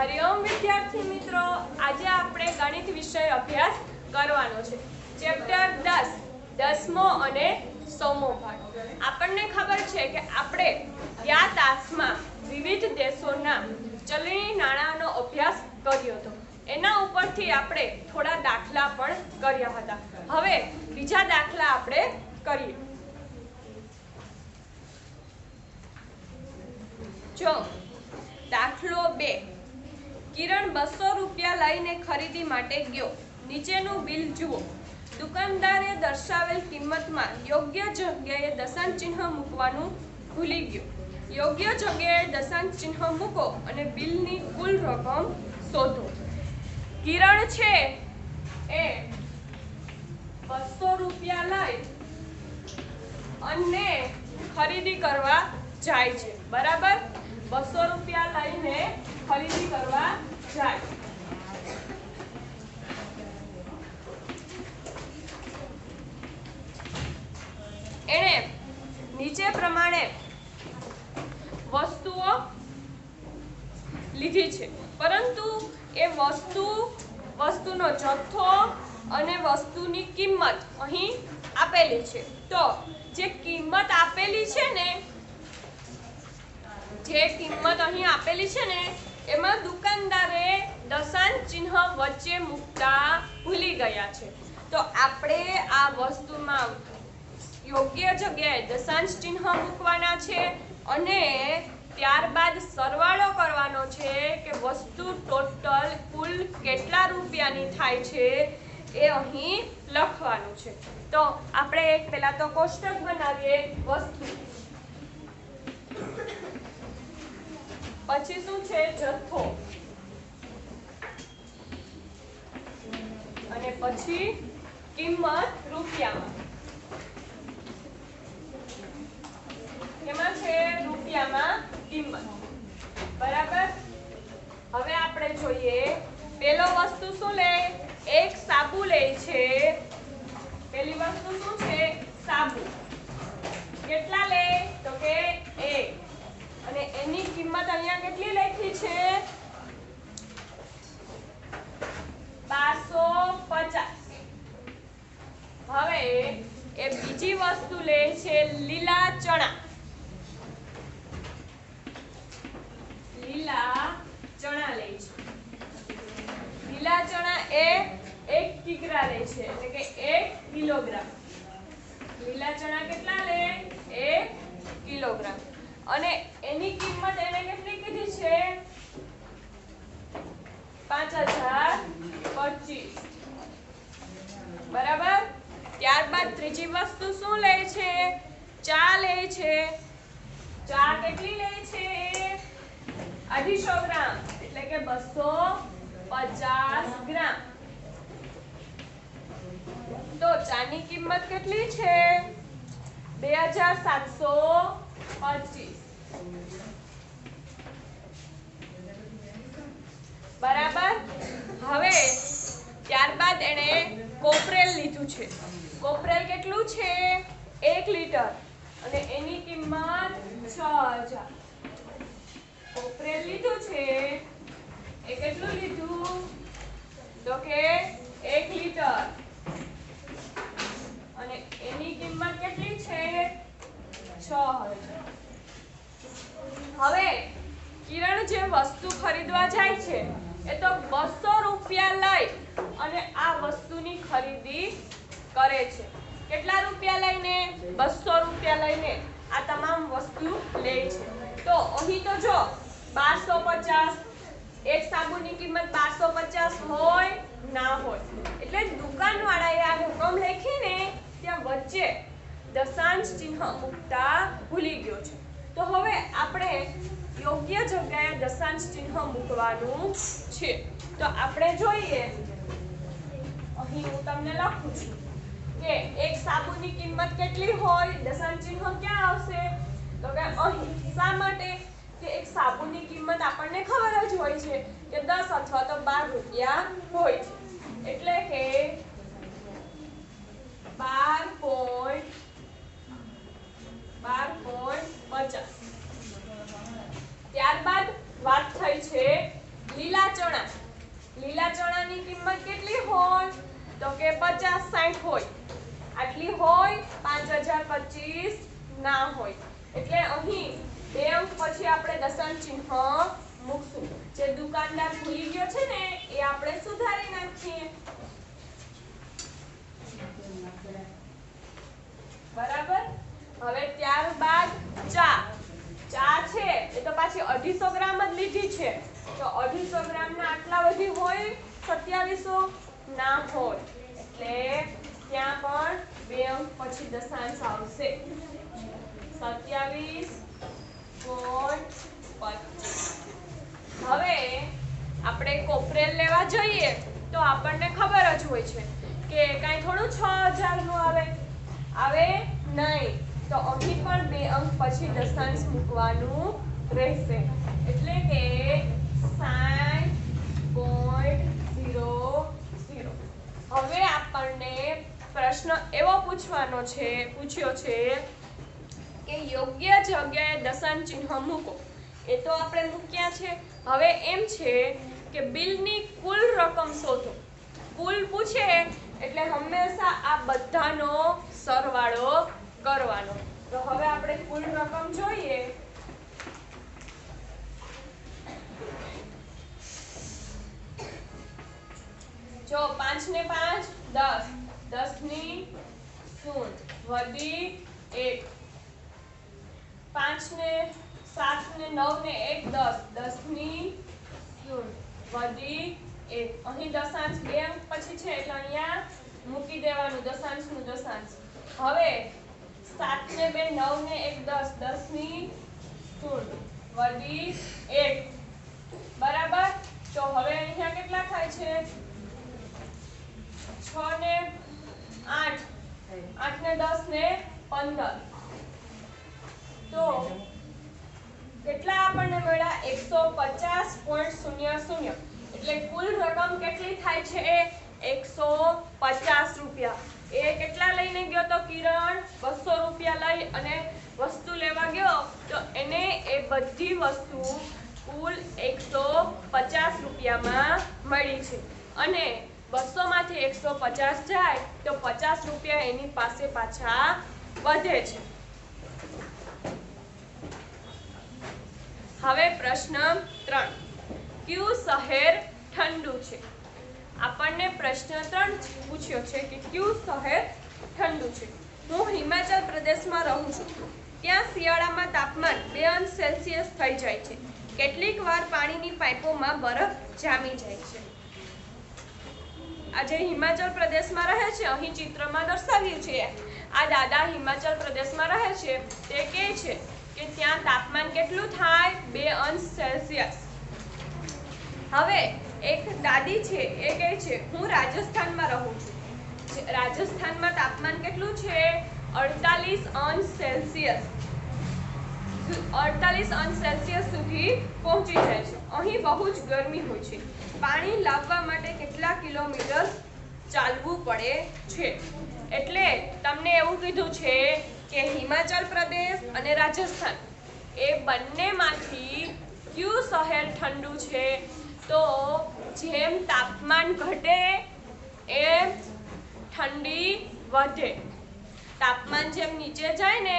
हरिओम विद्यार्थी मित्रों, आज आपणे गणित विषय अभ्यास करवानो छे। चेप्टर 10 10मो अने 100मो भाग। आपणे खबर छे के आपणे या तासमां विविध देशोना चलनी नाणांनो अभ्यास कर्यो हतो। एना उपरथी आपणे थोड़ा दाखला पण कर्या हता। हवे बीजा दाखला आपणे करीए। जो दाखलो 2, किरण 200 રૂપિયા લઈને ખરીદી માટે ગયો। નીચેનું બિલ જુઓ। દુકાનદારે દર્શાવેલ કિંમતમાં યોગ્ય જગ્યાએ દશાંશ ચિહ્ન મૂકવાનું ભૂલી ગયો। યોગ્ય જગ્યાએ દશાંશ ચિહ્ન મૂકો અને બિલની કુલ રકમ શોધો। કિરણ છે એ 200 રૂપિયા લઈ અને ખરીદી કરવા જાય છે, બરાબર। 200 રૂપિયા લઈને ખરીદી કરવા જાય। એણે નીચે પ્રમાણે વસ્તુઓ લીધી છે, પરંતુ એ વસ્તુનો જથ્થો અને વસ્તુની કિંમત અહીં આપેલી છે। તો જે કિંમત આપેલી છે ને, જે કિંમત અહીં આપેલી છે ને, એમાં દુકાનદારે દશાંશ ચિહ્ન વચ્ચે મૂકતા ભૂલી ગયા છે। તો આપણે આ વસ્તુમાં યોગ્ય જગ્યાએ દશાંશ ચિહ્ન મૂકવાના છે અને ત્યારબાદ સરવાળો કરવાનો છે કે વસ્તુ ટોટલ કુલ કેટલા રૂપિયાની થાય છે એ અહીં લખવાનું છે। તો આપણે એક પહેલા તો કોષ્ટક બનાવીએ, વસ્તુ, પછી શું છે જથ્થો, અને પછી કિંમત રૂપિયામાં। એમાં છે રૂપિયામાં કિંમત, બરાબર। હવે આપણે જોઈએ પેલો વસ્તુ શું લે, એક સાબુ લે છે। પેલી વસ્તુ શું છે, સાબુ। કેટલા લે તો કે 1, અને એની કિંમત અહીંયા કેટલી લખી છે, 1250। હવે એ બીજી વસ્તુ લે છે લીલા ચણા। લીલા ચણા લે છે। લીલા ચણા એ 1 કિગ્રા લે છે, એટલે કે 1 કિલોગ્રામ। લીલા ચણા કેટલા લે, 1 કિલોગ્રામ, અને એની કિંમત એને કેટલી કીધી છે, 5025, બરાબર। ત્યારબાદ ત્રીજી વસ્તુ શું લે છે, ચા લે છે। ચા કેટલી લે છે, 250 ગ્રામ, એટલે કે 250 ગ્રામ। તો ચાની કિંમત કેટલી છે, 2725, બરાબર। હવે ત્યારબાદ એને કોપરેલ લીધું છે। કોપરેલ કેટલું છે, 1 લીટર, અને એની કિંમત 6000। કોપરેલ લીધું છે એ કેટલું લીધું તો કે 1 લીટર, અને એની કિંમત કેટલી છે, 6000। હવે કિરણ જે વસ્તુ ખરીદવા જાય છે એ તો 200 રૂપિયા લઈ અને આ વસ્તુની ખરીદી કરે છે। કેટલા રૂપિયા લઈને, 200 રૂપિયા લઈને આ તમામ વસ્તુ લે છે। તો અહીં તો જો 1250, એક સાબુની કિંમત 1250 હોય ના હોય, એટલે દુકાનવાળાએ આ રકમ લખીને ત્યાં વચ્ચે દશાંશ ચિહ્ન મૂકતા ભૂલી ગયો છે। તો હવે આપણે યોગ્ય જગ્યાએ દશાંશ ચિહ્ન મૂકવાનું છે। તો આપણે જોઈએ, અહીં હું તમને લખું છું કે એક સાબુની કિંમત કેટલી હોય, દશાંશ ચિહ્ન ક્યાં આવશે તો કે અહીં। શા માટે કે એક સાબુની કિંમત આપણને ખબર જ હોય છે કે 10 અથવા તો 12 રૂપિયા હોય છે, એટલે કે 12.50। ત્યારબાદ વાત થઈ છે લીલા ચણાની કિંમત કેટલી હોય તો કે 50-60 હોય. આટલી હોય 5025 ના હોય. એટલે અહીં 2 અંક પછી આપણે દશાંશ ચિહ્ન મૂકશું. જે દુકાનદાર ભૂલી ગયો છે ને એ આપણે સુધારી નાખીએ. બરાબર. હવે ત્યારબાદ ચા છે એ તો પાછી 250 ગ્રામ જ લીધી છે. તો 250 ગ્રામ ના આટલા બધી હોય 2700 ના હોય. એટલે ત્યાં પણ 2 અંક પછી દશાંશ આવશે. 27.25. હવે આપણે કોપરેલ લેવા જઈએ તો આપણને ખબર જ હોય છે કે કાંઈ થોડું 6000 નું આવે નહીં. તો અહીં પણ 2 અંક પછી દશાંશ મૂકવાનું રહેશે. એટલે કે 60.00. હવે આપણને પ્રશ્ન એવો પૂછ્યો છે કે યોગ્ય જગ્યાએ દશાંશ ચિહ્ન મૂકો. એ તો આપણે મૂક્યા છે. હવે એમ છે કે બિલની કુલ રકમ શોધો. કુલ પૂછે એટલે હંમેશા આ બધાનો સરવાળો કરવાનો. તો હવે આપણે કુલ રકમ જોઈએ. જો 5 ને 5 10, 10 ની 0 વધી 1, 5 ને 7 ને 9 ને 1 10, 10 ની 0 વધી 1. અહીં દશાંશ 2 અંક પછી છે એટલે અહીંયા મૂકી દેવાનું દશાંશનું દશાંશ. હવે 7 ને 2 9 ને 1 10, 10 ની 0 વધી 1. બરાબર. તો હવે અહીંયા કેટલા થાય છે? 6 ને 8, 8 ને 10 ને 15. તો કેટલા આપણને મળ્યા? 150.00. એટલે કુલ રકમ કેટલી થાય છે? 150 રૂપિયા. એ કેટલા લઈને ગયો તો કિરણ? 200 રૂપિયા લઈ અને વસ્તુ લેવા ગયો તો એને એ બધી વસ્તુ કુલ 150 રૂપિયામાં મળી છે. અને 200 માંથી 150 જાય તો 50 રૂપિયા એની પાસે પાછા વધે છે. હવે પ્રશ્ન 3. કયું શહેર ઠંડુ છે? આપણને પ્રશ્ન 3 પૂછ્યો છે કે કયું શહેર ઠંડુ છે. હું હિમાચલ પ્રદેશમાં રહું છું. ત્યાં શિયાળામાં તાપમાન 2 અંશ સેલ્સિયસ થઈ જાય છે. કેટલીક વાર પાણીની પાઇપોમાં બરફ જામી જાય છે. આ જે હિમાચલ પ્રદેશમાં રહે છે અહીં ચિત્રમાં દર્શાવ્યું છે. આ દાદા હિમાચલ પ્રદેશમાં રહે છે. તે કહે છે કે ત્યાં તાપમાન કેટલું થાય? 2 અંશ સેલ્સિયસ. હવે એક દાદી છે એ કહે છે હું રાજસ્થાનમાં રહું છું. રાજસ્થાનમાં તાપમાન કેટલું છે? 48 અંશ સેલ્સિયસ. 48 અંશ સેલ્સિયસ સુધી પહોંચી જાય છે. અહીં બહુ જ ગરમી હોય છે. પાણી લાવવા માટે કેટલા કિલોમીટર ચાલવું પડે છે? એટલે તમને એવું કીધું છે કે હિમાચલ પ્રદેશ અને રાજસ્થાન એ બંનેમાંથી કયું શહેર ઠંડુ છે? તો જેમ તાપમાન ઘટે એમ ઠંડી વધે. તાપમાન જેમ નીચે જાય ને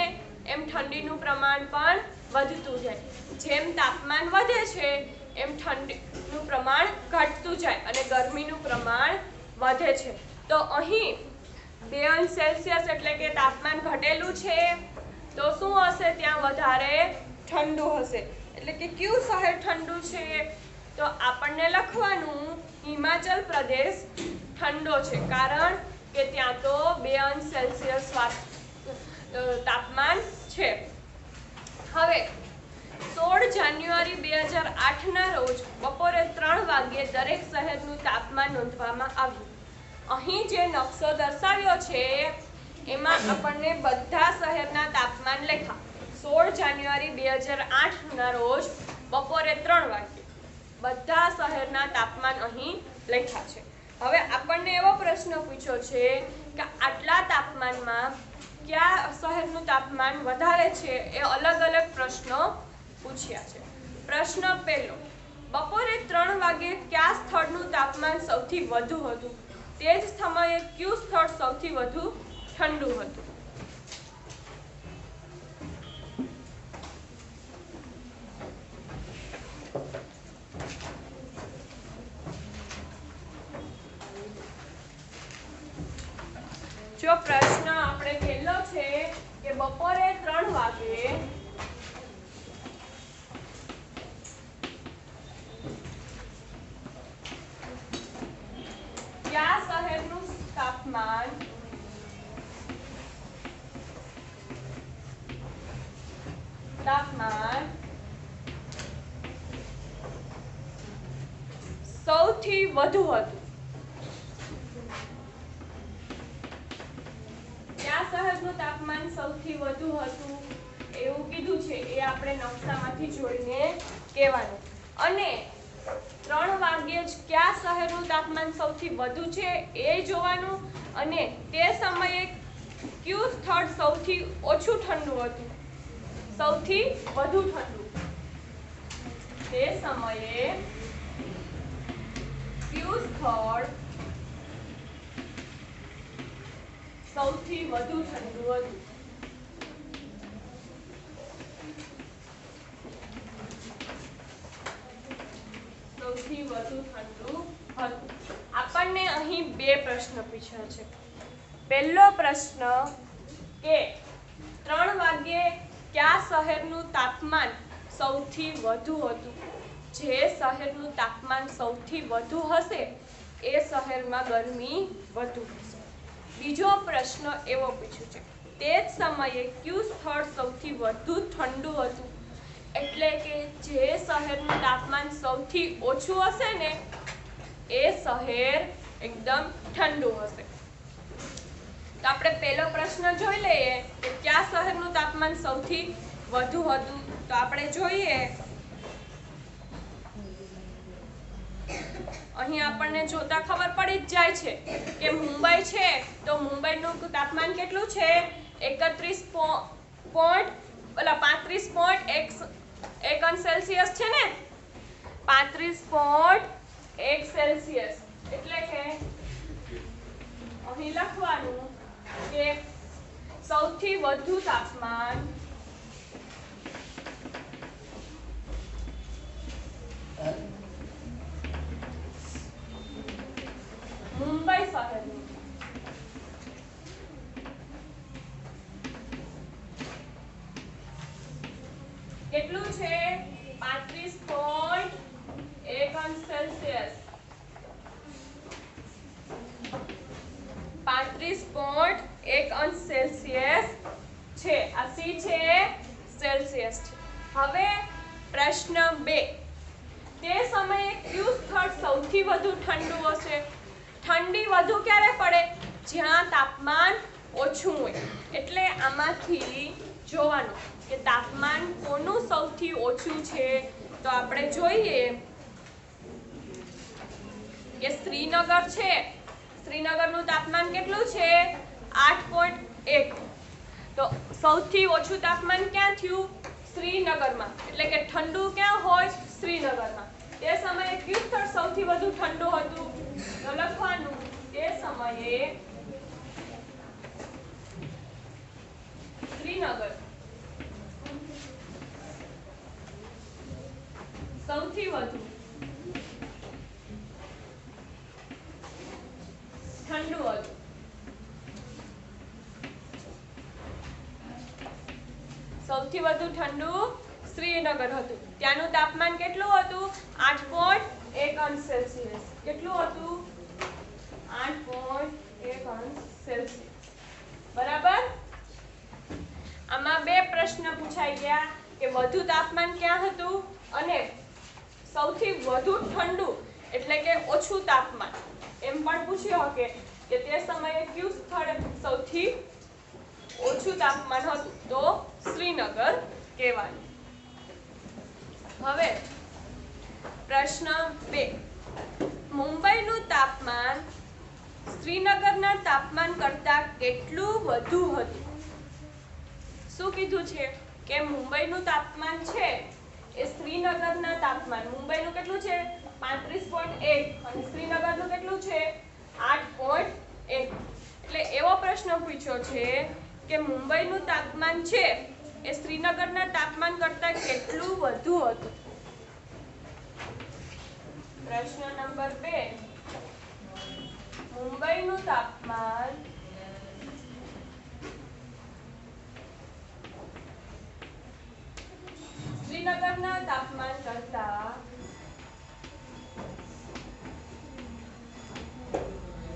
એમ ઠંડીનું પ્રમાણ પણ વધતું જાય. જેમ તાપમાન વધે છે એમ ઠંડીનું પ્રમાણ ઘટતું જાય અને ગરમીનું પ્રમાણ વધે છે. તો અહીં 2 અંશ સેલ્સિયસ એટલે કે તાપમાન ઘટેલું છે તો શું હશે? ત્યાં વધારે ઠંડુ હશે. એટલે કે કયું શહેર ઠંડુ છે? તો આપણને લખવાનું હિમાચલ પ્રદેશ ઠંડો છે. કારણ કે ત્યાં તો 2 અંશ સેલ્સિયસ તાપમાન છે. હવે 16 જાન્યુઆરી 2008 ના રોજ બપોરે 3 વાગ્યે દરેક શહેરનું તાપમાન નોંધવામાં આવ્યું. અહીં જે નકશો દર્શાવ્યો છે એમાં આપણને બધા શહેરના તાપમાન લખ્યા. 16 જાન્યુઆરી 2008 ના રોજ બપોરે 3 વાગ્યે બધા શહેરના તાપમાન અહીં લખ્યા છે. હવે આપણને એવો પ્રશ્ન પૂછ્યો છે કે આટલા તાપમાનમાં કયા શહેરનું તાપમાન વધારે છે? એ અલગ અલગ પ્રશ્નો પૂછ્યા છે. પ્રશ્ન પહેલો, બપોરે 3 વાગે કયા સ્થળનું તાપમાન સૌથી વધુ હતું? તે જ સમયે કયું સ્થળ સૌથી વધુ ઠંડુ હતું? જો પ્રશ્ન આપણે પહેલો છે કે બપોરે 3 વાગે કયા શહેરનું તાપમાન સૌથી વધુ હતું? કયા શહેરનું તાપમાન સૌથી વધુ હતું એવું કીધું છે, એ આપણે નકશામાંથી જોઈને કહેવાનું. અને 3 વાગ્યે જ કયા શહેરનું તાપમાન સૌથી વધુ છે એ જોવાનું, અને તે સમયે કયું સ્થળ સૌથી ઓછું ઠંડુ હતું, સૌથી વધુ ઠંડુ. તે સમયે કયું સ્થળ સૌથી વધુ ઠંડુ હતું? સૌથી વધુ ઠંડુ હતું. આપણને અહીં 2 પ્રશ્ન પૂછ્યા છે. પહેલો પ્રશ્ન કે 3 વાગ્યે કયા શહેરનું તાપમાન સૌથી વધુ હતું? જે શહેરનું તાપમાન સૌથી વધુ હશે એ શહેરમાં ગરમી વધુ હશે. બીજો પ્રશ્ન એવો પૂછ્યો છે, તે જ સમયે કયું સ્થળ સૌથી વધુ ઠંડુ હતું? એટલે કે જે શહેરનું તાપમાન સૌથી ઓછું હશે ને એ શહેર એકદમ ઠંડુ હશે. તો આપણે પહેલો પ્રશ્ન જોઈ લઈએ કે કયા શહેરનું તાપમાન સૌથી વધુ હતું. તો આપણે જોઈએ, અહીં આપણને જોતા ખબર પડી જ જાય છે કે મુંબઈ છે તો મુંબઈનું તાપમાન કેટલું છે? 35.1 અંશ સેલ્સિયસ છે ને, 35.1 સેલ્સિયસ. એટલે કે અહીં લખવાનું કે સૌથી વધુ તાપમાન મુંબઈ શહેરનું. કેટલું છે? 35.1 અંશ સેલ્સિયસ. 35.1 અંશ સેલ્સિયસ છે. આ સી છે, સેલ્સિયસ છે. હવે પ્રશ્ન 2, તે સમયે કયું સ્થળ સૌથી વધુ ઠંડુ હશે? ઠંડી વધુ ક્યારે પડે? જ્યાં તાપમાન ઓછું હોય. એટલે આમાંથી જોવાનું કે તાપમાન કોનું સૌથી ઓછું છે. તો આપણે જોઈએ કે શ્રીનગર છે. શ્રીનગરનું તાપમાન કેટલું છે? 8.1. તો સૌથી ઓછું તાપમાન ક્યાં થયું? શ્રીનગરમાં. એટલે કે ઠંડુ ક્યાં હોય? શ્રીનગરમાં. તે સમયે કયું સ્થળ સૌથી વધુ ઠંડુ હતું? તો લખવાનું તે સમયે શ્રીનગર સૌથી વધુ ઠંડુ હતું. સૌથી વધુ ઠંડુ શ્રીનગર હતું. ત્યાંનું તાપમાન કેટલું હતું? 8.1 અંશ સેલ્સિયસ. કેટલું હતું? 8.1 અંશ સેલ્સિયસ. બરાબર. આમાં 2 પ્રશ્ન પૂછાઈ ગયા કે વધુ તાપમાન ક્યાં હતું અને સૌથી વધુ ઠંડુ એટલે કે ઓછું તાપમાન. એમ પણ પૂછ્યું કે તે સમયે કયું સ્થળ સૌથી ઓછું તાપમાન હતું? તો શ્રીનગર કહેવાનું. હવે પ્રશ્ન 2, મુંબઈનું તાપમાન શ્રીનગરના તાપમાન કરતાં કેટલું વધુ હતું? શું કીધું છે કે મુંબઈનું તાપમાન છે એ શ્રીનગરના તાપમાન, મુંબઈનું કેટલું છે 35.1 અને શ્રીનગરનું કેટલું છે 8.1. એટલે એવો પ્રશ્ન પૂછ્યો છે કે મુંબઈનું તાપમાન છે એ શ્રીનગરના તાપમાન કરતાં કેટલું વધુ હતું. પ્રશ્ન નંબર 2, મુંબઈનું તાપમાન શ્રીનગરના તાપમાન કરતા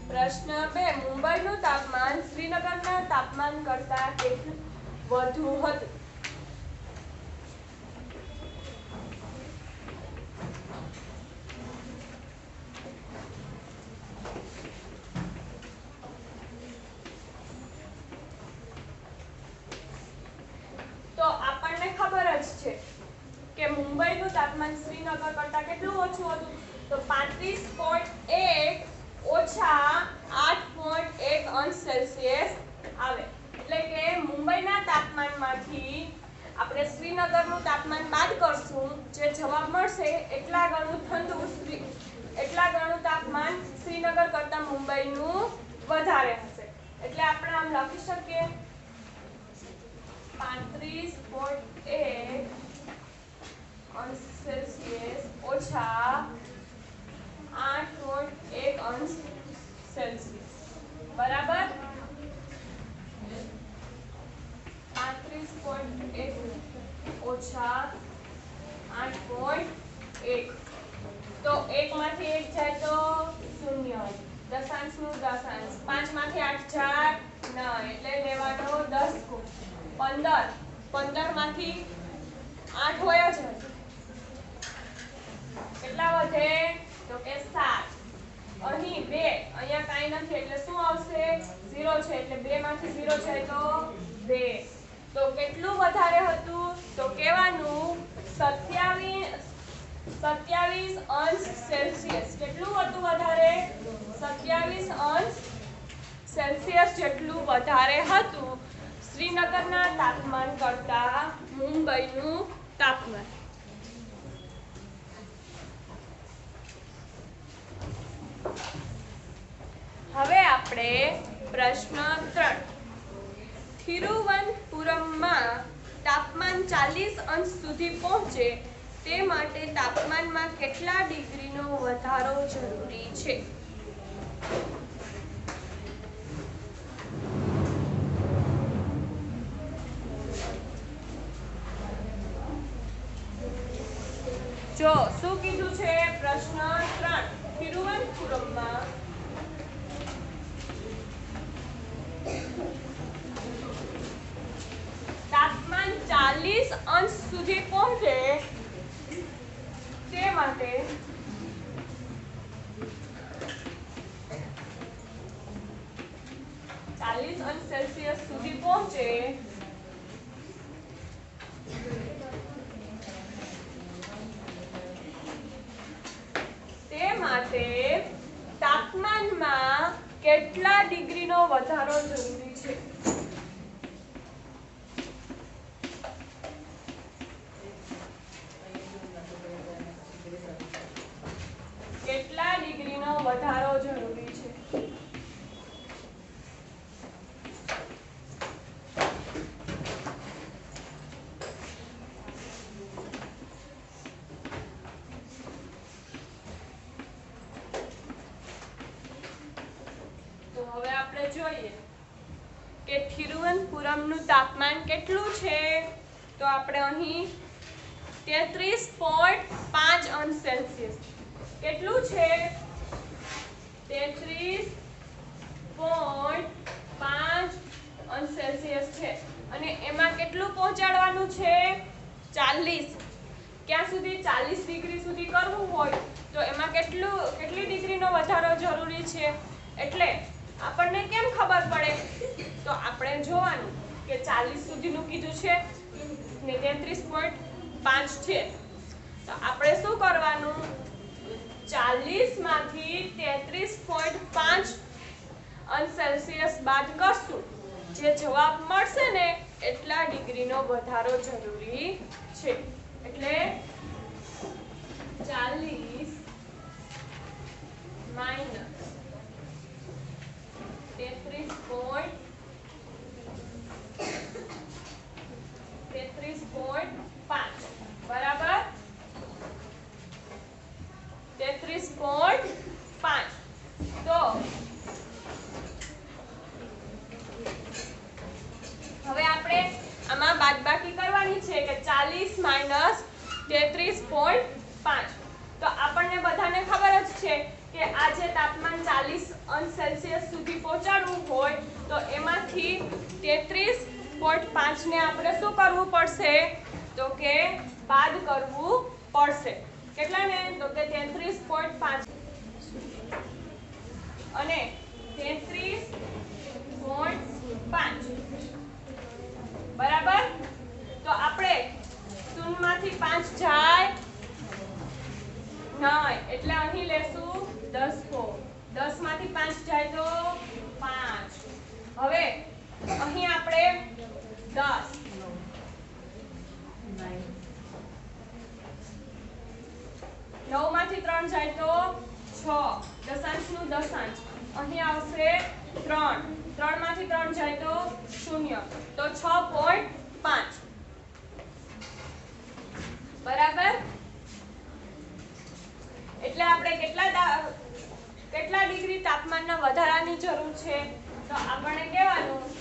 પ્રશ્ન 2, મુંબઈનું તાપમાન શ્રીનગરના તાપમાન કરતા કેટલું વધુ હતું. તો આપણને ખબર જ છે કે મુંબઈનું તાપમાન શ્રીનગર કરતા કેટલું ઓછું હતું, તો 35.1 ઓછા 8.1 અંશ સેલ્સિયસ આવે. એટલે કે મુંબઈના તાપમાનમાંથી આપણે શ્રીનગરનું તાપમાન બાદ કરશું, જે જવાબ મળશે એટલા ગણું તાપમાન શ્રીનગર કરતા મુંબઈનું વધારે હશે. એટલે આપણે આમ લખી શકીએ 35.1 અંશ સેલ્સિયસ ઓછા 8.1 અંશ સેલ્સિયસ બરાબર 35.1 ઓછા 8.1. તો 1 માંથી 1 જાય તો 0, દશાંશનું દશાંશ, 5 માંથી 8 જાય 9 એટલે લેવાનો 10 ગુણ 15. 15 માંથી 8 હોય જ કેટલા વધે તો કે 7. અહીં 2, અહીંયા કાંઈ નથી એટલે શું આવશે 0 છે એટલે 2 માંથી 0 જાય તો 2. તો કેટલું વધારે હતું તો કહેવાનું 27 અંશ સેલ્સિયસ. કેટલું હતું વધારે 27 અંશ સેલ્સિયસ જેટલું વધારે હતું શ્રીનગરના તાપમાન કરતા મુંબઈનું તાપમાન. હવે આપણે પ્રશ્ન 3, તિરુવનંતપુરમમાં તાપમાન 40 અંશ સુધી પહોંચે તે માટે તાપમાનમાં કેટલા ડિગ્રીનો વધારો જરૂરી છે. જો શું કીધું છે પ્રશ્ન 3, તિરુવનંતપુરમમાં તાપમાન 40 અંશ સુધી પહોંચે તે માટે અંશ સેલ્સિયસ સુધી પહોંચે તે માટે તાપમાનમાં કેટલા ડિગ્રીનો વધારો જરૂરી છે. કેટલા ડિગ્રીનો વધારો જરૂરી છે. તો હવે આપણે જોઈએ કે તિરુવનંતપુરમનું તાપમાન કેટલું છે. તો આપણે અહીં 33.5 અંશ સેલ્સિયસ. કેટલું છે 33.5 અંશ સેલ્સિયસ છે અને એમાં કેટલું પહોંચાડવાનું છે 40. ક્યાં સુધી 40 ડિગ્રી સુધી કરવું હોય તો એમાં કેટલી ડિગ્રીનો વધારો જરૂરી છે. એટલે આપણને કેમ ખબર પડે તો આપણે જોવાનું કે 40 સુધીનું કીધું છે ને 33.5 છે. તો આપણે શું કરવાનું 40 માંથી 33.5 અંશ સેલ્સિયસ બાદ કરશું, જે જવાબ મળશે ને એટલા ડિગ્રીનો વધારો જરૂરી છે. એટલે 40 માઇનસ 33.5 બરાબર 33.5 તો હવે આપણે આમાં બાદબાકી કરવાની છે કે 40 માઈનસ 33.5 તો આપણને બધાને ખબર જ છે કે આ જે તાપમાન 40 અંશ સેલ્સિયસ સુધી પહોંચાડવું હોય તો એમાંથી 33.5 ને આપણે શું કરવું પડશે તો કે બાદ કરવું પડશે કેટલાને તો કે 33.5 અને 33.5 બરાબર તો આપણે શૂન્યમાંથી 5 જાય નહીં એટલે અહીં લેશું 10 માંથી 5 જાય તો 5 હવે અહીં આપણે 10 9 માંથી 3 જાય તો 6 દશાંશનું દશાંશ અહીં આવશે 3 માંથી 3 જાય તો 0 તો 6.5 બરાબર એટલે આપણે કેટલા ડિગ્રી તાપમાનના વધારાની જરૂર છે તો આપણે કહેવાનું